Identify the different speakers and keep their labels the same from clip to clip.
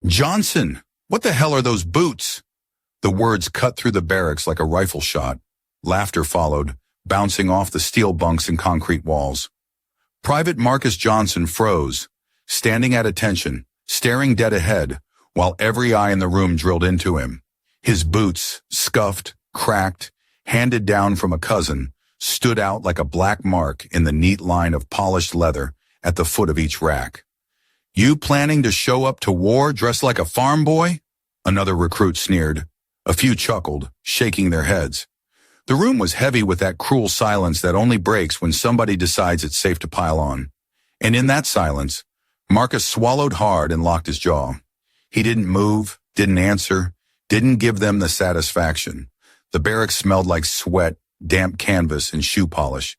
Speaker 1: Johnson, what the hell are those boots? The words cut through the barracks like a rifle shot. Laughter followed, bouncing off the steel bunks and concrete walls. Private Marcus Johnson froze, standing at attention, staring dead ahead, while every eye in the room drilled into him. His boots, scuffed, cracked, handed down from a cousin, stood out like a black mark in the neat line of polished leather at the foot of each rack. You planning to show up to war dressed like a farm boy? Another recruit sneered. A few chuckled, shaking their heads. The room was heavy with that cruel silence that only breaks when somebody decides it's safe to pile on. And in that silence, Marcus swallowed hard and locked his jaw. He didn't move, didn't answer, didn't give them the satisfaction. The barracks smelled like sweat, damp canvas, and shoe polish.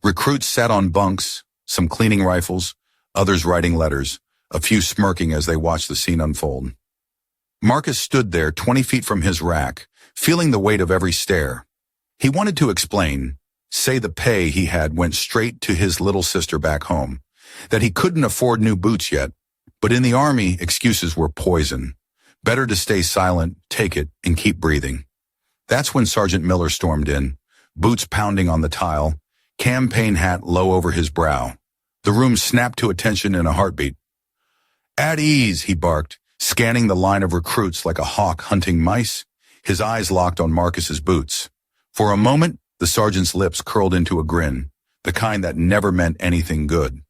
Speaker 1: Recruits sat on bunks, some cleaning rifles, others writing letters, a few smirking as they watched the scene unfold. Marcus stood there 20 feet from his rack, feeling the weight of every stare. He wanted to explain, say the pay he had went straight to his little sister back home, that he couldn't afford new boots yet, but in the army, excuses were poison. Better to stay silent, take it, and keep breathing. That's when Sergeant Miller stormed in, boots pounding on the tile, campaign hat low over his brow. The room snapped to attention in a heartbeat. At ease, he barked, scanning the line of recruits like a hawk hunting mice, his eyes locked on Marcus's boots. For a moment, the sergeant's lips curled into a grin, the kind that never meant anything good.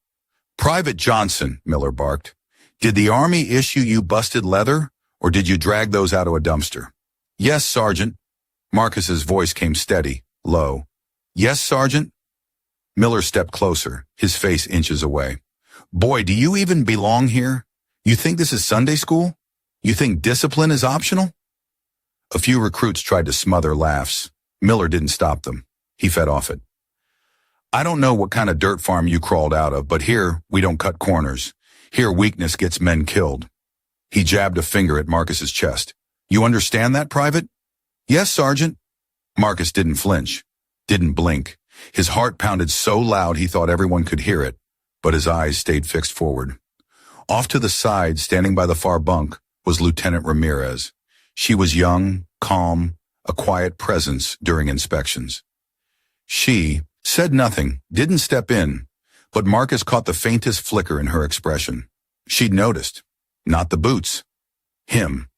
Speaker 1: Private Johnson, Miller barked, did the Army issue you busted leather, or did you drag those out of a dumpster? Yes, Sergeant. Marcus's voice came steady, low. Yes, Sergeant? Miller stepped closer, his face inches away. Boy, do you even belong here? You think this is Sunday school? You think discipline is optional? A few recruits tried to smother laughs. Miller didn't stop them. He fed off it. I don't know what kind of dirt farm you crawled out of, but here we don't cut corners. Here weakness gets men killed. He jabbed a finger at Marcus's chest. You understand that, Private? Yes, Sergeant. Marcus didn't flinch, didn't blink. His heart pounded so loud he thought everyone could hear it, but his eyes stayed fixed forward. Off to the side, standing by the far bunk, was Lieutenant Ramirez. She was young, calm, a quiet presence during inspections. She said nothing, didn't step in, but Marcus caught the faintest flicker in her expression. She'd noticed. Not the boots. Him.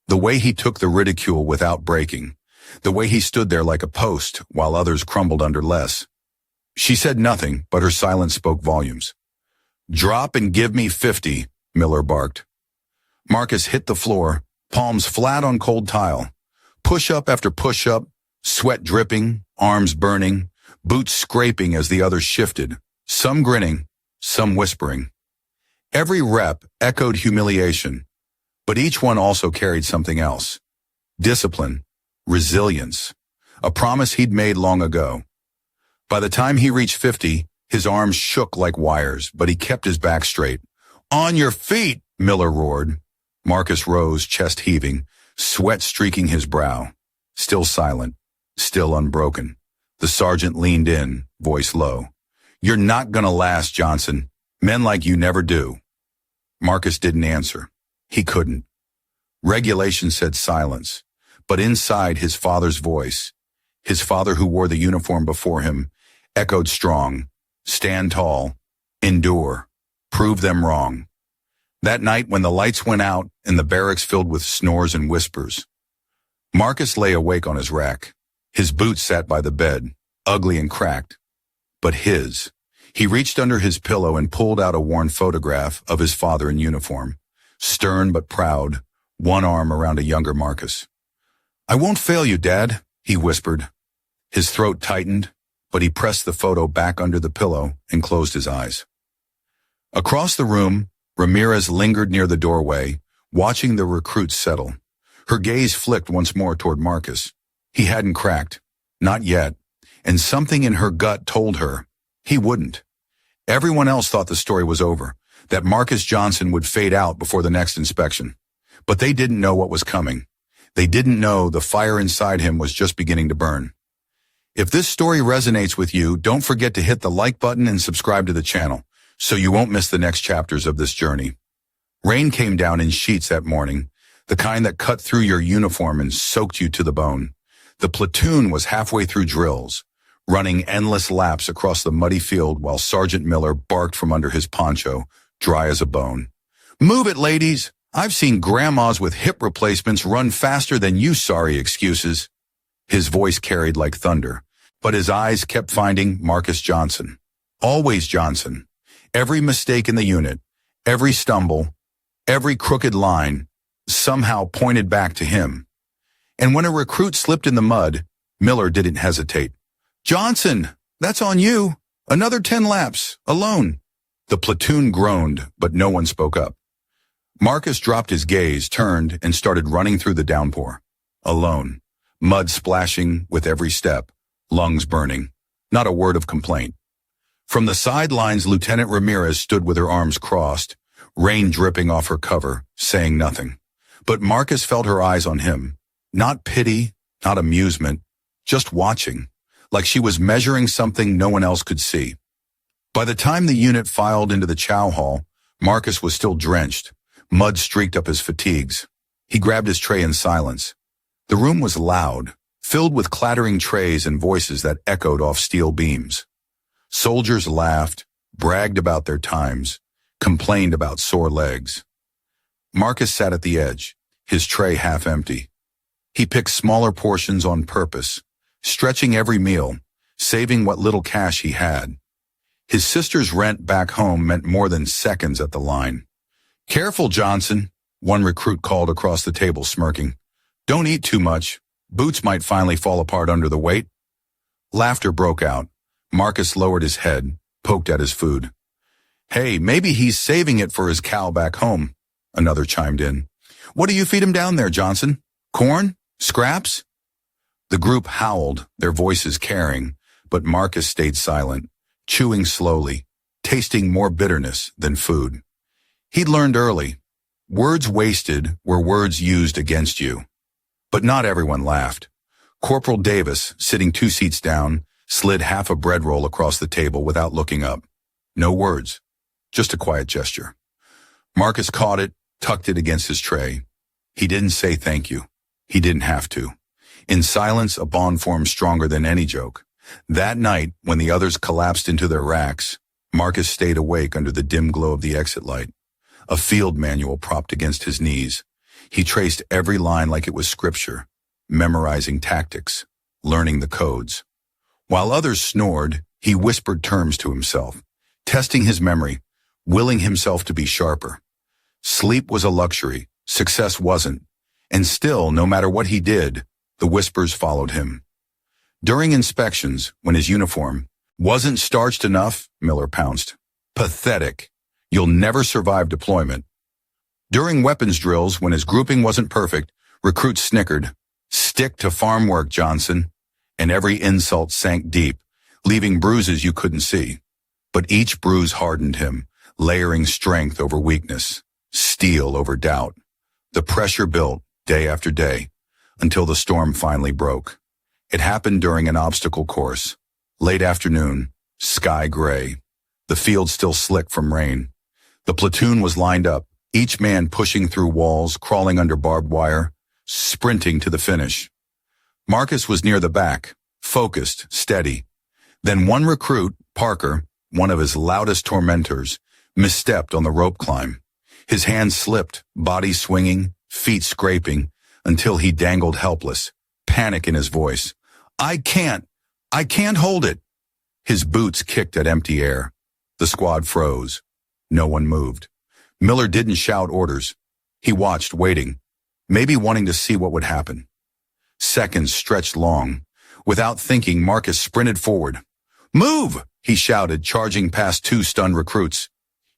Speaker 1: The way he took the ridicule without breaking. The way he stood there like a post while others crumbled under less. She said nothing, but her silence spoke volumes. Drop and give me 50, Miller barked. Marcus hit the floor, palms flat on cold tile. Push-up after push-up, sweat dripping, arms burning, boots scraping as the others shifted, some grinning, some whispering. Every rep echoed humiliation, but each one also carried something else. Discipline, resilience, a promise he'd made long ago. By the time he reached 50, his arms shook like wires, but he kept his back straight. On your feet, Miller roared. Marcus rose, chest heaving, sweat streaking his brow. Still silent, still unbroken. The sergeant leaned in, voice low. You're not gonna last, Johnson. Men like you never do. Marcus didn't answer. He couldn't. Regulation said silence, but inside his father's voice, his father who wore the uniform before him, echoed strong. Stand tall. Endure. Prove them wrong. That night when the lights went out and the barracks filled with snores and whispers, Marcus lay awake on his rack. His boots sat by the bed, ugly and cracked, but his. He reached under his pillow and pulled out a worn photograph of his father in uniform, stern but proud, one arm around a younger Marcus. I won't fail you, Dad, he whispered. His throat tightened, but he pressed the photo back under the pillow and closed his eyes. Across the room, Ramirez lingered near the doorway, watching the recruits settle. Her gaze flicked once more toward Marcus. He hadn't cracked. Not yet. And something in her gut told her he wouldn't. Everyone else thought the story was over, that Marcus Johnson would fade out before the next inspection. But they didn't know what was coming. They didn't know the fire inside him was just beginning to burn. If this story resonates with you, don't forget to hit the like button and subscribe to the channel so you won't miss the next chapters of this journey. Rain came down in sheets that morning, the kind that cut through your uniform and soaked you to the bone. The platoon was halfway through drills, running endless laps across the muddy field while Sergeant Miller barked from under his poncho, dry as a bone. "Move it, ladies! I've seen grandmas with hip replacements run faster than you sorry excuses." His voice carried like thunder, but his eyes kept finding Marcus Johnson. Always Johnson. Every mistake in the unit, every stumble, every crooked line, somehow pointed back to him. And when a recruit slipped in the mud, Miller didn't hesitate. "Johnson, that's on you. Another 10 laps, alone." The platoon groaned, but no one spoke up. Marcus dropped his gaze, turned, and started running through the downpour. Alone. Mud splashing with every step, lungs burning. Not a word of complaint. From the sidelines, Lieutenant Ramirez stood with her arms crossed, rain dripping off her cover, saying nothing. But Marcus felt her eyes on him. Not pity, not amusement, just watching, like she was measuring something no one else could see. By the time the unit filed into the chow hall, Marcus was still drenched. Mud streaked up his fatigues. He grabbed his tray in silence. The room was loud, filled with clattering trays and voices that echoed off steel beams. Soldiers laughed, bragged about their times, complained about sore legs. Marcus sat at the edge, his tray half empty. He picked smaller portions on purpose, stretching every meal, saving what little cash he had. His sister's rent back home meant more than seconds at the line. "Careful, Johnson," one recruit called across the table, smirking. "Don't eat too much. Boots might finally fall apart under the weight." Laughter broke out. Marcus lowered his head, poked at his food. "Hey, maybe he's saving it for his cow back home," another chimed in. "What do you feed him down there, Johnson? Corn? Scraps?" The group howled, their voices carrying, but Marcus stayed silent, chewing slowly, tasting more bitterness than food. He'd learned early, words wasted were words used against you. But not everyone laughed. Corporal Davis, sitting 2 seats down, slid half a bread roll across the table without looking up. No words, just a quiet gesture. Marcus caught it, tucked it against his tray. He didn't say thank you. He didn't have to. In silence, a bond formed stronger than any joke. That night, when the others collapsed into their racks, Marcus stayed awake under the dim glow of the exit light. A field manual propped against his knees. He traced every line like it was scripture, memorizing tactics, learning the codes. While others snored, he whispered terms to himself, testing his memory, willing himself to be sharper. Sleep was a luxury, success wasn't, and still, no matter what he did, the whispers followed him. During inspections, when his uniform wasn't starched enough, Miller pounced. "Pathetic. You'll never survive deployment." During weapons drills, when his grouping wasn't perfect, recruits snickered. "Stick to farm work, Johnson." And every insult sank deep, leaving bruises you couldn't see. But each bruise hardened him, layering strength over weakness, steel over doubt. The pressure built, day after day, until the storm finally broke. It happened during an obstacle course. Late afternoon, sky gray. The field still slick from rain. The platoon was lined up, each man pushing through walls, crawling under barbed wire, sprinting to the finish. Marcus was near the back, focused, steady. Then one recruit, Parker, one of his loudest tormentors, misstepped on the rope climb. His hands slipped, body swinging, feet scraping, until he dangled helpless, panic in his voice. I can't hold it." His boots kicked at empty air. The squad froze. No one moved. Miller didn't shout orders. He watched, waiting, maybe wanting to see what would happen. Seconds stretched long. Without thinking, Marcus sprinted forward. "Move!" he shouted, charging past 2 stunned recruits.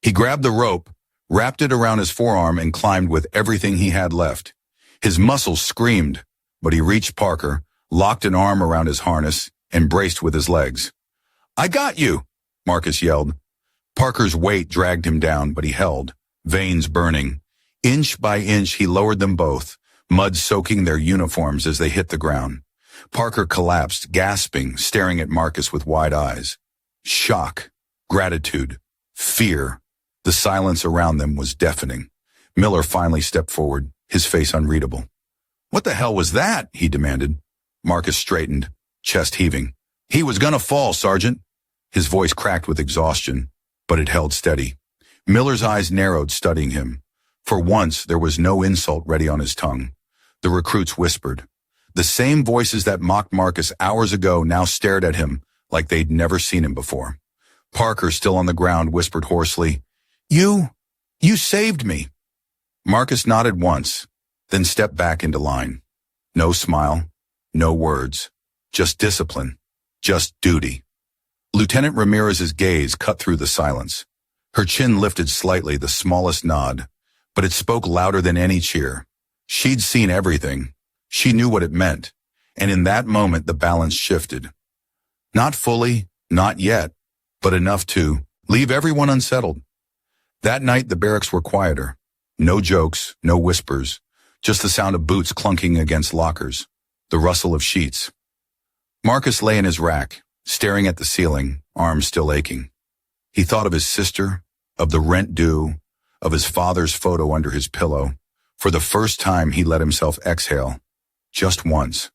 Speaker 1: He grabbed the rope, wrapped it around his forearm, and climbed with everything he had left. His muscles screamed, but he reached Parker, locked an arm around his harness, and braced with his legs. "I got you!" Marcus yelled. Parker's weight dragged him down, but he held, veins burning. Inch by inch, he lowered them both, mud soaking their uniforms as they hit the ground. Parker collapsed, gasping, staring at Marcus with wide eyes. Shock, gratitude, fear. The silence around them was deafening. Miller finally stepped forward, his face unreadable. "What the hell was that?" he demanded. Marcus straightened, chest heaving. "He was gonna fall, Sergeant." His voice cracked with exhaustion, but it held steady. Miller's eyes narrowed, studying him. For once, there was no insult ready on his tongue. The recruits whispered. The same voices that mocked Marcus hours ago now stared at him like they'd never seen him before. Parker, still on the ground, whispered hoarsely, You saved me." Marcus nodded once, then stepped back into line. No smile, no words, just discipline, just duty. Lieutenant Ramirez's gaze cut through the silence. Her chin lifted slightly, the smallest nod, but it spoke louder than any cheer. She'd seen everything. She knew what it meant, and in that moment the balance shifted. Not fully, not yet, but enough to leave everyone unsettled. That night the barracks were quieter. No jokes, no whispers, just the sound of boots clunking against lockers, the rustle of sheets. Marcus lay in his rack, staring at the ceiling, arms still aching. He thought of his sister, of the rent due, of his father's photo under his pillow. For the first time he let himself exhale. Just once.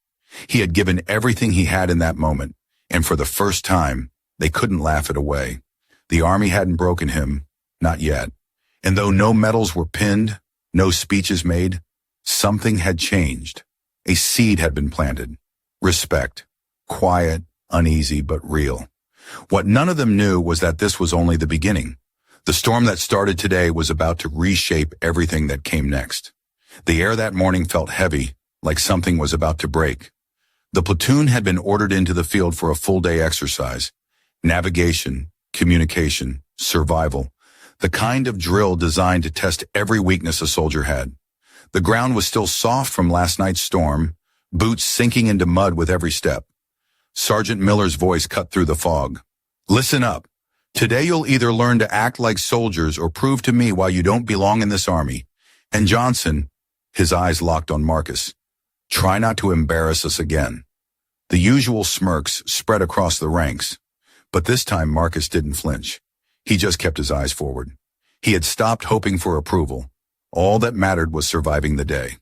Speaker 1: He had given everything he had in that moment, and for the first time, they couldn't laugh it away. The Army hadn't broken him, not yet. And though no medals were pinned, no speeches made, something had changed. A seed had been planted. Respect. Quiet, uneasy, but real. What none of them knew was that this was only the beginning. The storm that started today was about to reshape everything that came next. The air that morning felt heavy, like something was about to break. The platoon had been ordered into the field for a full-day exercise. Navigation, communication, survival. The kind of drill designed to test every weakness a soldier had. The ground was still soft from last night's storm, boots sinking into mud with every step. Sergeant Miller's voice cut through the fog. "Listen up. Today you'll either learn to act like soldiers or prove to me why you don't belong in this army. And Johnson," his eyes locked on Marcus, "try not to embarrass us again." The usual smirks spread across the ranks, but this time Marcus didn't flinch. He just kept his eyes forward. He had stopped hoping for approval. All that mattered was surviving the day.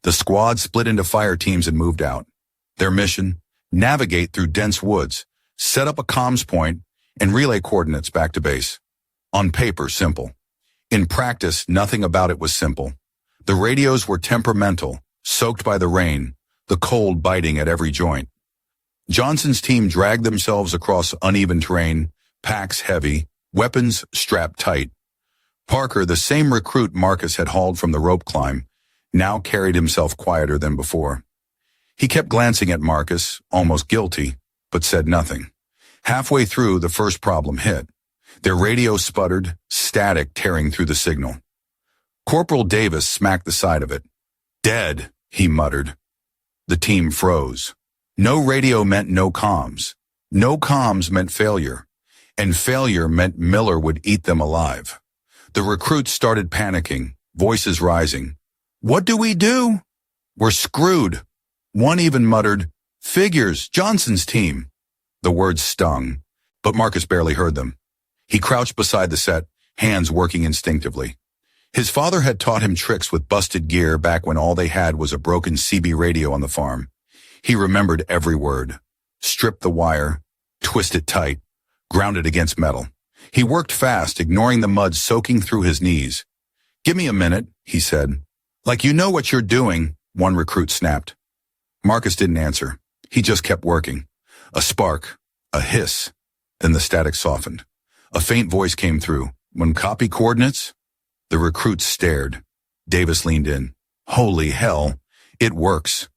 Speaker 1: The squad split into fire teams and moved out. Their mission, navigate through dense woods, set up a comms point, and relay coordinates back to base. On paper, simple. In practice, nothing about it was simple. The radios were temperamental, soaked by the rain, the cold biting at every joint. Johnson's team dragged themselves across uneven terrain, packs heavy, weapons strapped tight. Parker, the same recruit Marcus had hauled from the rope climb, now carried himself quieter than before. He kept glancing at Marcus, almost guilty, but said nothing. Halfway through, the first problem hit. Their radio sputtered, static tearing through the signal. Corporal Davis smacked the side of it. "Dead," he muttered. The team froze. No radio meant no comms. No comms meant failure. And failure meant Miller would eat them alive. The recruits started panicking, voices rising. "What do we do?" "We're screwed." One even muttered, "Figures, Johnson's team." The words stung, but Marcus barely heard them. He crouched beside the set, hands working instinctively. His father had taught him tricks with busted gear back when all they had was a broken CB radio on the farm. He remembered every word. Strip the wire, twist it tight, ground it against metal. He worked fast, ignoring the mud soaking through his knees. "Give me a minute," he said. "Like you know what you're doing," one recruit snapped. Marcus didn't answer. He just kept working. A spark, a hiss, then the static softened. A faint voice came through. "When copy coordinates?" The recruits stared. Davis leaned in. "Holy hell, it works."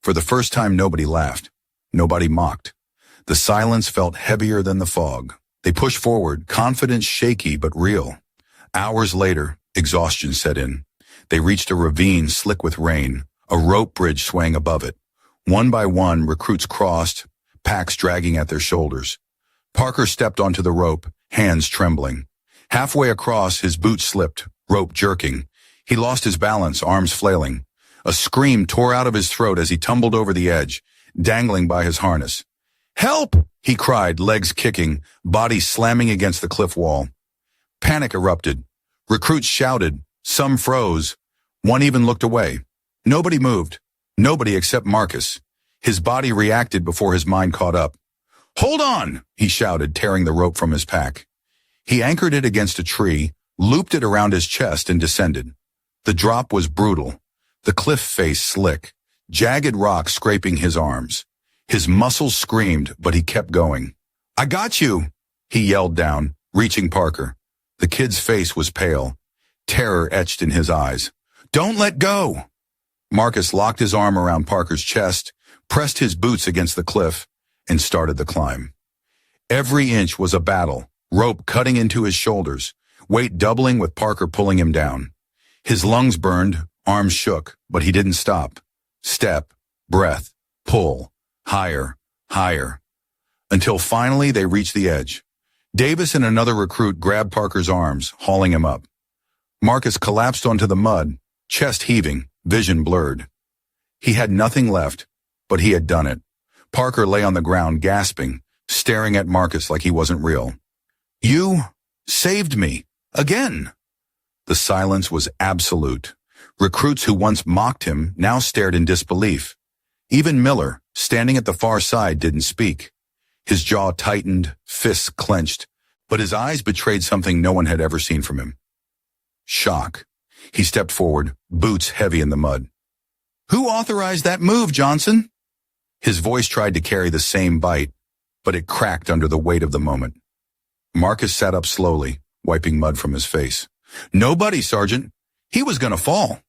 Speaker 1: For the first time, nobody laughed. Nobody mocked. The silence felt heavier than the fog. They pushed forward, confidence shaky but real. Hours later, exhaustion set in. They reached a ravine slick with rain, a rope bridge swaying above it. One by one, recruits crossed, packs dragging at their shoulders. Parker stepped onto the rope, hands trembling. Halfway across, his boot slipped, rope jerking. He lost his balance, arms flailing. A scream tore out of his throat as he tumbled over the edge, dangling by his harness. "Help!" he cried, legs kicking, body slamming against the cliff wall. Panic erupted. Recruits shouted. Some froze. One even looked away. Nobody moved. Nobody except Marcus. His body reacted before his mind caught up. "Hold on!" he shouted, tearing the rope from his pack. He anchored it against a tree, looped it around his chest, and descended. The drop was brutal. The cliff face slick, jagged rocks scraping his arms. His muscles screamed, but he kept going. "I got you!" he yelled down, reaching Parker. The kid's face was pale. Terror etched in his eyes. "Don't let go!" Marcus locked his arm around Parker's chest, pressed his boots against the cliff, and started the climb. Every inch was a battle, rope cutting into his shoulders, weight doubling with Parker pulling him down. His lungs burned, arms shook, but he didn't stop. Step, breath, pull, higher, higher. Until finally they reached the edge. Davis and another recruit grabbed Parker's arms, hauling him up. Marcus collapsed onto the mud, chest heaving, vision blurred. He had nothing left, but he had done it. Parker lay on the ground, gasping, staring at Marcus like he wasn't real. "You saved me. Again." The silence was absolute. Recruits who once mocked him now stared in disbelief. Even Miller, standing at the far side, didn't speak. His jaw tightened, fists clenched, but his eyes betrayed something no one had ever seen from him. Shock. He stepped forward, boots heavy in the mud. "Who authorized that move, Johnson?" His voice tried to carry the same bite, but it cracked under the weight of the moment. Marcus sat up slowly, wiping mud from his face. "Nobody, Sergeant. He was gonna fall."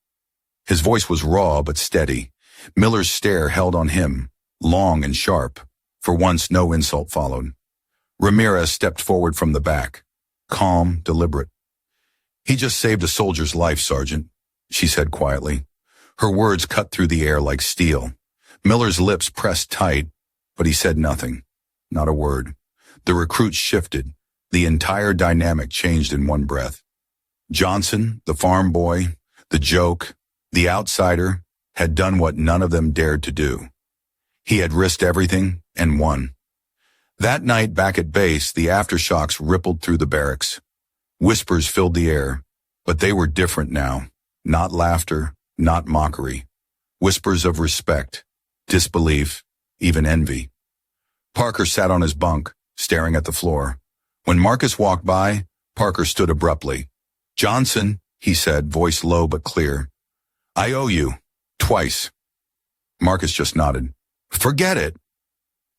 Speaker 1: His voice was raw but steady. Miller's stare held on him, long and sharp. For once, no insult followed. Ramirez stepped forward from the back, calm, deliberate. "He just saved a soldier's life, Sergeant," she said quietly. Her words cut through the air like steel. Miller's lips pressed tight, but he said nothing, not a word. The recruits shifted. The entire dynamic changed in one breath. Johnson, the farm boy, the joke, the outsider, had done what none of them dared to do. He had risked everything and won. That night back at base, the aftershocks rippled through the barracks. Whispers filled the air, but they were different now. Not laughter, not mockery. Whispers of respect, disbelief, even envy. Parker sat on his bunk, staring at the floor. When Marcus walked by, Parker stood abruptly. "Johnson," he said, voice low but clear. "I owe you. Twice." Marcus just nodded. "Forget it."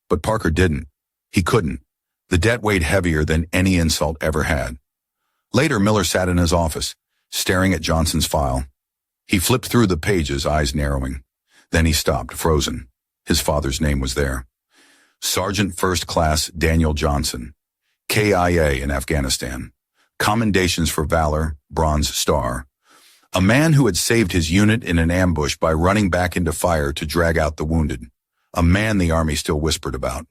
Speaker 1: But Parker didn't. He couldn't. The debt weighed heavier than any insult ever had. Later, Miller sat in his office, staring at Johnson's file. He flipped through the pages, eyes narrowing. Then he stopped, frozen. His father's name was there. Sergeant First Class Daniel Johnson, KIA in Afghanistan. Commendations for valor, Bronze Star. A man who had saved his unit in an ambush by running back into fire to drag out the wounded. A man the Army still whispered about.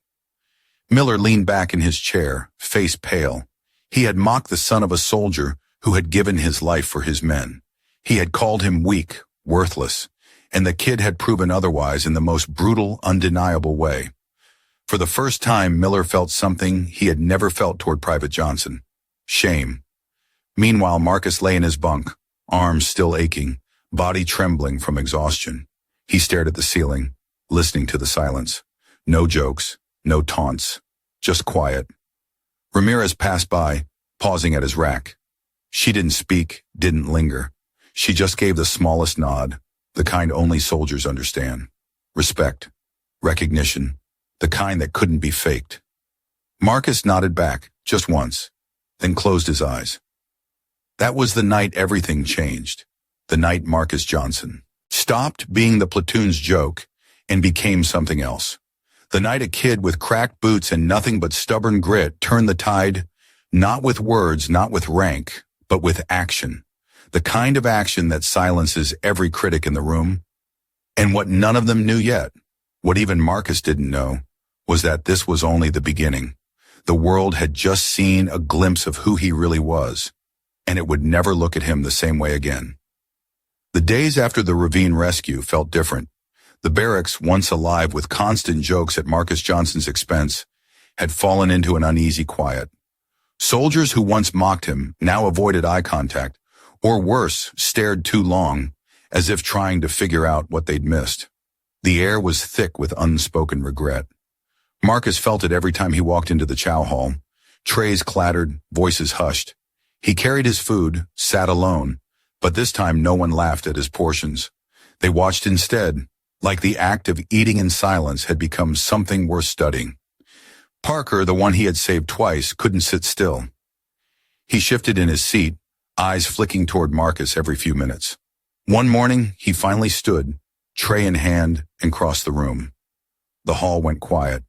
Speaker 1: Miller leaned back in his chair, face pale. He had mocked the son of a soldier who had given his life for his men. He had called him weak, worthless, and the kid had proven otherwise in the most brutal, undeniable way. For the first time, Miller felt something he had never felt toward Private Johnson. Shame. Meanwhile, Marcus lay in his bunk, arms still aching, body trembling from exhaustion. He stared at the ceiling, listening to the silence. No jokes, no taunts, just quiet. Ramirez passed by, pausing at his rack. She didn't speak, didn't linger. She just gave the smallest nod, the kind only soldiers understand. Respect, recognition, the kind that couldn't be faked. Marcus nodded back, just once, then closed his eyes. That was the night everything changed. The night Marcus Johnson stopped being the platoon's joke and became something else. The night a kid with cracked boots and nothing but stubborn grit turned the tide, not with words, not with rank, but with action. The kind of action that silences every critic in the room. And what none of them knew yet, what even Marcus didn't know, was that this was only the beginning. The world had just seen a glimpse of who he really was, and it would never look at him the same way again. The days after the ravine rescue felt different. The barracks, once alive with constant jokes at Marcus Johnson's expense, had fallen into an uneasy quiet. Soldiers who once mocked him now avoided eye contact, Or worse, stared too long, as if trying to figure out what they'd missed. The air was thick with unspoken regret. Marcus felt it every time he walked into the chow hall. Trays clattered, voices hushed. He carried his food, sat alone, but this time no one laughed at his portions. They watched instead, like the act of eating in silence had become something worth studying. Parker, the one he had saved twice, couldn't sit still. He shifted in his seat, eyes flicking toward Marcus every few minutes. One morning, he finally stood, tray in hand, and crossed the room. The hall went quiet.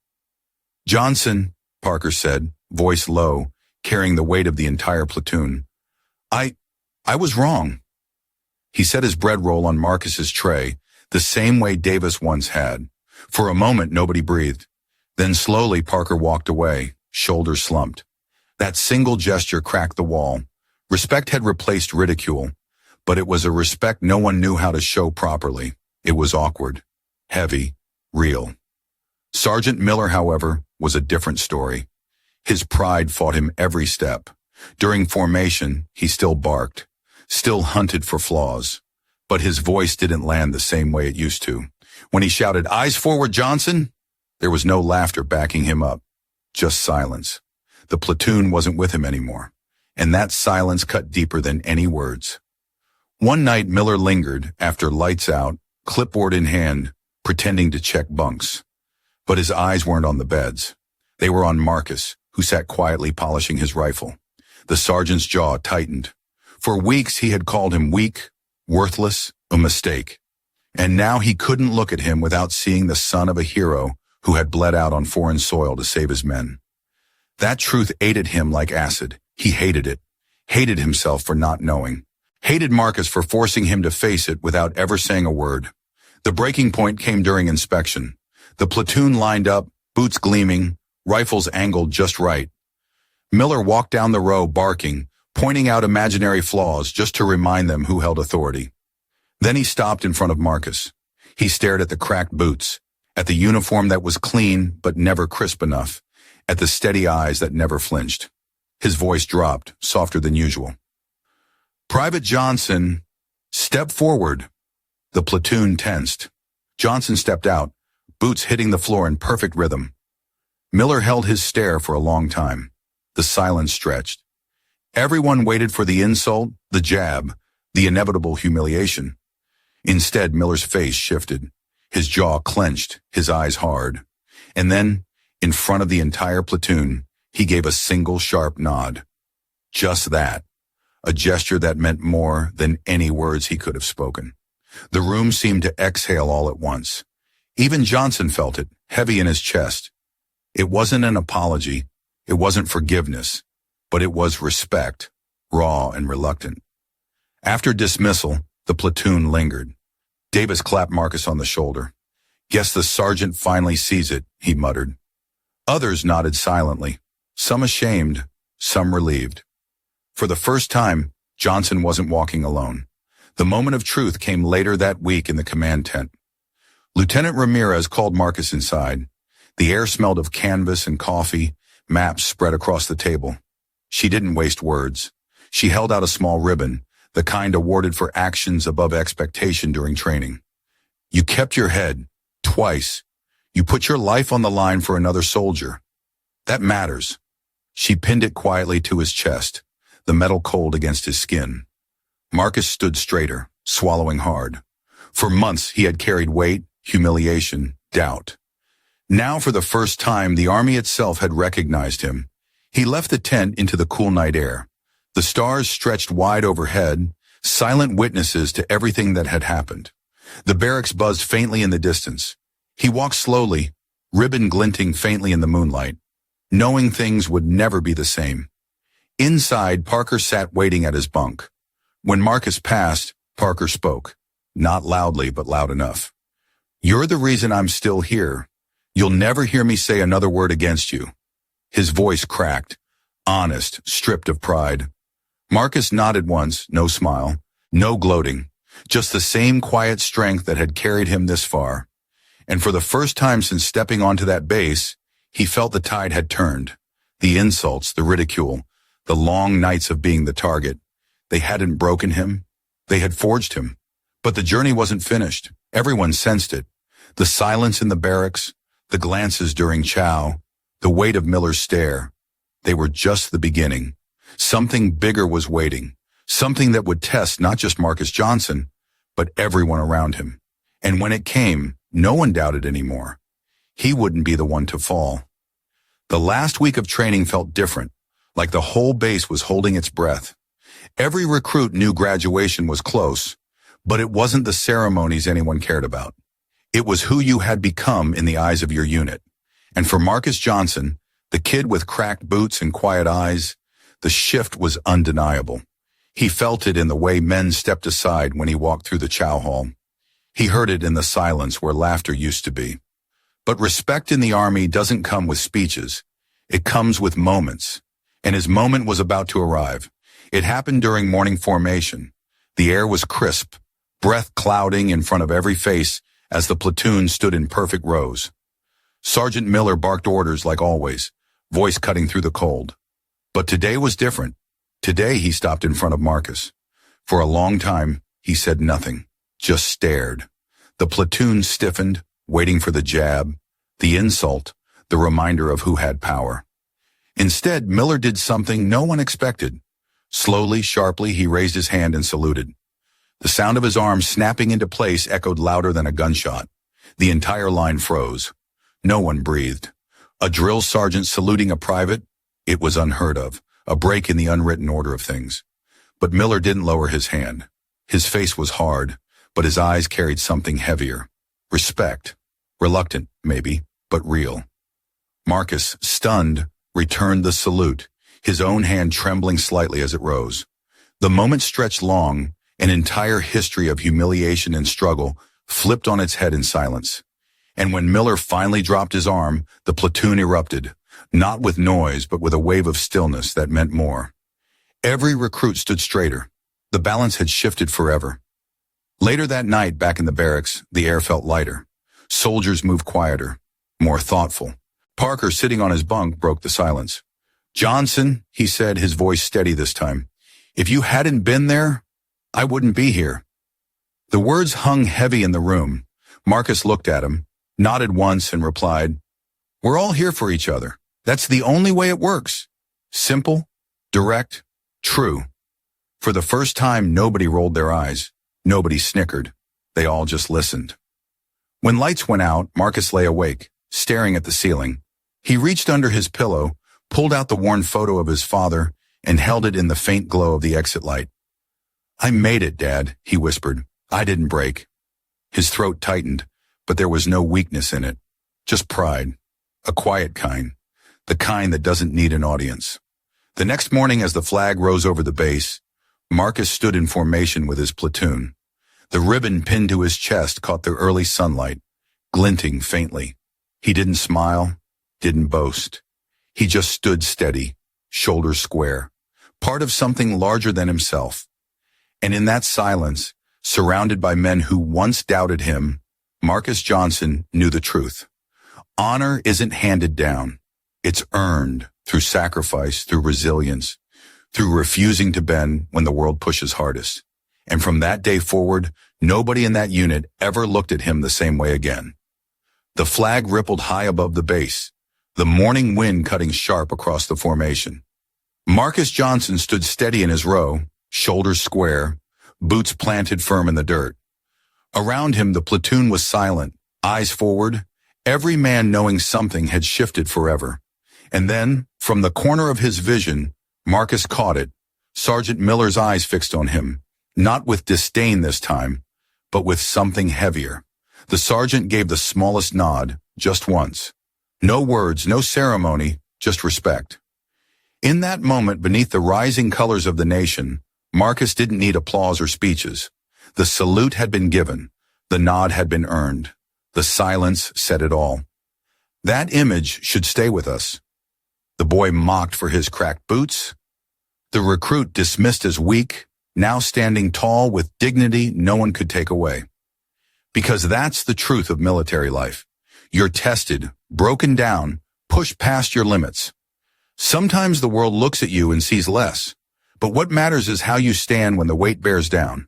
Speaker 1: "Johnson," Parker said, voice low, carrying the weight of the entire platoon. I was wrong." He set his bread roll on Marcus's tray, the same way Davis once had. For a moment, nobody breathed. Then slowly, Parker walked away, shoulders slumped. That single gesture cracked the wall. Respect had replaced ridicule, but it was a respect no one knew how to show properly. It was awkward, heavy, real. Sergeant Miller, however, was a different story. His pride fought him every step. During formation, he still barked, still hunted for flaws. But his voice didn't land the same way it used to. When he shouted, "Eyes forward, Johnson!" there was no laughter backing him up, just silence. The platoon wasn't with him anymore, and that silence cut deeper than any words. One night, Miller lingered, after lights out, clipboard in hand, pretending to check bunks. But his eyes weren't on the beds. They were on Marcus, who sat quietly polishing his rifle. The sergeant's jaw tightened. For weeks he had called him weak, worthless, a mistake. And now he couldn't look at him without seeing the son of a hero who had bled out on foreign soil to save his men. That truth ate at him like acid. He hated it, hated himself for not knowing, hated Marcus for forcing him to face it without ever saying a word. The breaking point came during inspection. The platoon lined up, boots gleaming, rifles angled just right. Miller walked down the row barking, pointing out imaginary flaws just to remind them who held authority. Then he stopped in front of Marcus. He stared at the cracked boots, at the uniform that was clean but never crisp enough, at the steady eyes that never flinched. His voice dropped, softer than usual. "Private Johnson, step forward." The platoon tensed. Johnson stepped out, boots hitting the floor in perfect rhythm. Miller held his stare for a long time. The silence stretched. Everyone waited for the insult, the jab, the inevitable humiliation. Instead, Miller's face shifted. His jaw clenched, his eyes hard. And then, in front of the entire platoon, he gave a single sharp nod. Just that. A gesture that meant more than any words he could have spoken. The room seemed to exhale all at once. Even Johnson felt it, heavy in his chest. It wasn't an apology. It wasn't forgiveness. But it was respect, raw and reluctant. After dismissal, the platoon lingered. Davis clapped Marcus on the shoulder. "Guess the sergeant finally sees it," he muttered. Others nodded silently, some ashamed, some relieved. For the first time, Johnson wasn't walking alone. The moment of truth came later that week in the command tent. Lieutenant Ramirez called Marcus inside. The air smelled of canvas and coffee, maps spread across the table. She didn't waste words. She held out a small ribbon, the kind awarded for actions above expectation during training. "You kept your head, twice. You put your life on the line for another soldier. That matters." She pinned it quietly to his chest, the metal cold against his skin. Marcus stood straighter, swallowing hard. For months he had carried weight, humiliation, doubt. Now for the first time the army itself had recognized him. He left the tent into the cool night air. The stars stretched wide overhead, silent witnesses to everything that had happened. The barracks buzzed faintly in the distance. He walked slowly, ribbon glinting faintly in the moonlight, knowing things would never be the same. Inside, Parker sat waiting at his bunk. When Marcus passed, Parker spoke, not loudly but loud enough. "You're the reason I'm still here. You'll never hear me say another word against you." His voice cracked, honest, stripped of pride. Marcus nodded once, no smile, no gloating, just the same quiet strength that had carried him this far. And for the first time since stepping onto that base, he felt the tide had turned. The insults, the ridicule, the long nights of being the target, They hadn't broken him. They had forged him. But the journey wasn't finished. Everyone sensed it. The silence in the barracks, the glances during chow, the weight of Miller's stare. They were just the beginning. Something bigger was waiting. Something that would test not just Marcus Johnson, but everyone around him. And when it came, no one doubted anymore. He wouldn't be the one to fall. The last week of training felt different, like the whole base was holding its breath. Every recruit knew graduation was close, but it wasn't the ceremonies anyone cared about. It was who you had become in the eyes of your unit. And for Marcus Johnson, the kid with cracked boots and quiet eyes, the shift was undeniable. He felt it in the way men stepped aside when he walked through the chow hall. He heard it in the silence where laughter used to be. But respect in the Army doesn't come with speeches. It comes with moments. And his moment was about to arrive. It happened during morning formation. The air was crisp, breath clouding in front of every face as the platoon stood in perfect rows. Sergeant Miller barked orders like always, voice cutting through the cold. But today was different. Today he stopped in front of Marcus. For a long time, he said nothing, just stared. The platoon stiffened, waiting for the jab, the insult, the reminder of who had power. Instead, Miller did something no one expected. Slowly, sharply, he raised his hand and saluted. The sound of his arm snapping into place echoed louder than a gunshot. The entire line froze. No one breathed. A drill sergeant saluting a private? It was unheard of, a break in the unwritten order of things. But Miller didn't lower his hand. His face was hard, but his eyes carried something heavier. Respect. Reluctant, maybe, but real. Marcus, stunned, returned the salute, his own hand trembling slightly as it rose. The moment stretched long, an entire history of humiliation and struggle flipped on its head in silence. And when Miller finally dropped his arm, the platoon erupted, not with noise, but with a wave of stillness that meant more. Every recruit stood straighter. The balance had shifted forever. Later that night, back in the barracks, the air felt lighter. Soldiers moved quieter, more thoughtful. Parker, sitting on his bunk, broke the silence. "Johnson," he said, his voice steady this time, "if you hadn't been there, I wouldn't be here." The words hung heavy in the room. Marcus looked at him, nodded once, and replied, "We're all here for each other. That's the only way it works. Simple, direct, true." For the first time, nobody rolled their eyes. Nobody snickered. They all just listened. When lights went out, Marcus lay awake, staring at the ceiling. He reached under his pillow, pulled out the worn photo of his father, and held it in the faint glow of the exit light. "I made it, Dad," he whispered. "I didn't break." His throat tightened, but there was no weakness in it. Just pride. A quiet kind. The kind that doesn't need an audience. The next morning, as the flag rose over the base, Marcus stood in formation with his platoon. The ribbon pinned to his chest caught the early sunlight, glinting faintly. He didn't smile, didn't boast. He just stood steady, shoulders square, part of something larger than himself. And in that silence, surrounded by men who once doubted him, Marcus Johnson knew the truth. Honor isn't handed down. It's earned through sacrifice, through resilience, through refusing to bend when the world pushes hardest. And from that day forward, nobody in that unit ever looked at him the same way again. The flag rippled high above the base, the morning wind cutting sharp across the formation. Marcus Johnson stood steady in his row, shoulders square, boots planted firm in the dirt. Around him, the platoon was silent, eyes forward, every man knowing something had shifted forever. And then, from the corner of his vision, Marcus caught it, Sergeant Miller's eyes fixed on him, not with disdain this time, but with something heavier. The sergeant gave the smallest nod, just once. No words, no ceremony, just respect. In that moment, beneath the rising colors of the nation, Marcus didn't need applause or speeches. The salute had been given. The nod had been earned. The silence said it all. That image should stay with us. The boy mocked for his cracked boots. The recruit dismissed as weak, now standing tall with dignity no one could take away. Because that's the truth of military life. You're tested, broken down, pushed past your limits. Sometimes the world looks at you and sees less, But what matters is how you stand when the weight bears down.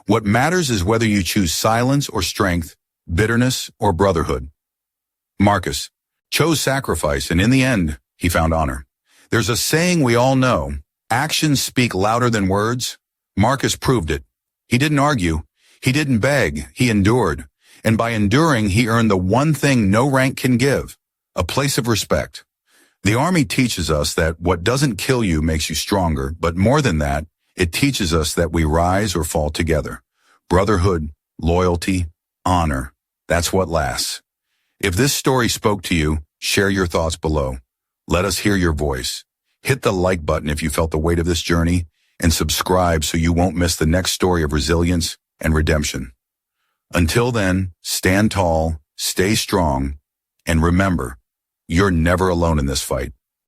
Speaker 1: What matters is whether you choose silence or strength, bitterness or brotherhood. Marcus chose sacrifice, and in the end, he found honor. There's a saying we all know, actions speak louder than words. Marcus proved it. He didn't argue. He didn't beg. He endured. And by enduring, he earned the one thing no rank can give, a place of respect. The Army teaches us that what doesn't kill you makes you stronger, but more than that, it teaches us that we rise or fall together. Brotherhood, loyalty, honor, that's what lasts. If this story spoke to you, share your thoughts below. Let us hear your voice. Hit the like button if you felt the weight of this journey, and subscribe so you won't miss the next story of resilience and redemption. Until then, stand tall, stay strong, and remember, you're never alone in this fight.